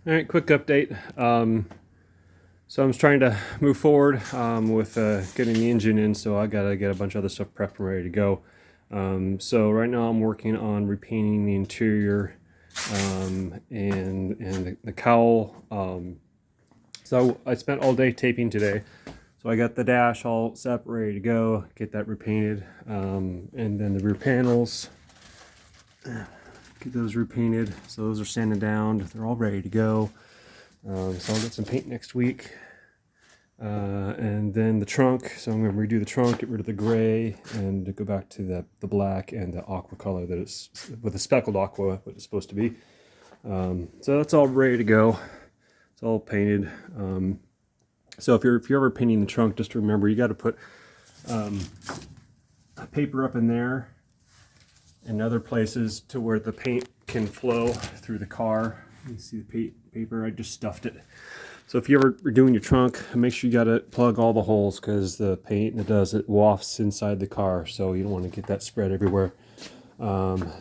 All right, quick update. So I'm trying to move forward with getting the engine in, so I gotta get a bunch of other stuff prepped and ready to go. So right now I'm working on repainting the interior and the cowl. So I spent all day taping today. So I got the dash all set up, ready to go, get that repainted, and then the rear panels, get those repainted. So those are sanded down, they're all ready to go. So I'll get some paint next week. And then the trunk, so I'm going to redo the trunk, get rid of the gray, and go back to the black and the aqua color that it's, with the speckled aqua, what it's supposed to be. So that's all ready to go. It's all painted. So if you're ever painting the trunk, just remember you got to put paper up in there and other places to where the paint can flow through the car. You see the paper, I just stuffed it. So if you ever are doing your trunk, make sure you got to plug all the holes, because the paint it wafts inside the car, so you don't want to get that spread everywhere.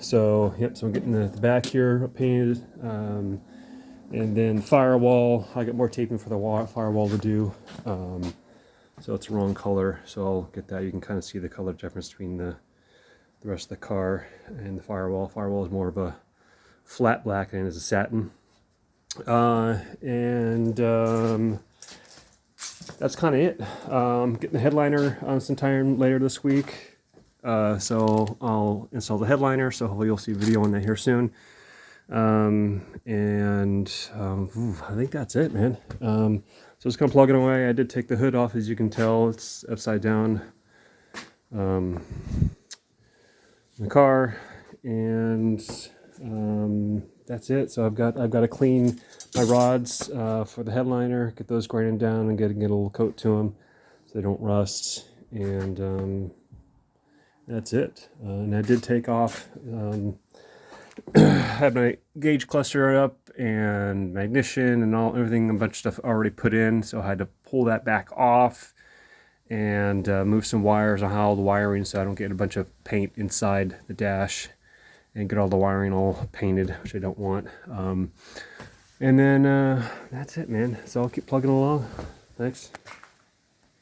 So I'm getting the back here painted, and then firewall, I got more taping for the firewall to do. So it's the wrong color, so I'll get that. You can kind of see the color difference between the rest of the car and the firewall. Firewall is more of a flat black and is a satin. That's kind of it. Getting the headliner on sometime later this week. So I'll install the headliner, so hopefully you'll see a video on that here soon. I think that's it, man. So just gonna plug it away. I did take the hood off, as you can tell. It's upside down in the car, and that's it. So I've got to clean my rods for the headliner, get those grinded down, and get a little coat to them so they don't rust. And that's it. And I did take off. Had my gauge cluster up and my ignition and everything, a bunch of stuff already put in. So I had to pull that back off and move some wires on how the wiring, so I don't get a bunch of paint inside the dash and get all the wiring all painted, which I don't want. And then that's it, man. So I'll keep plugging along. Thanks.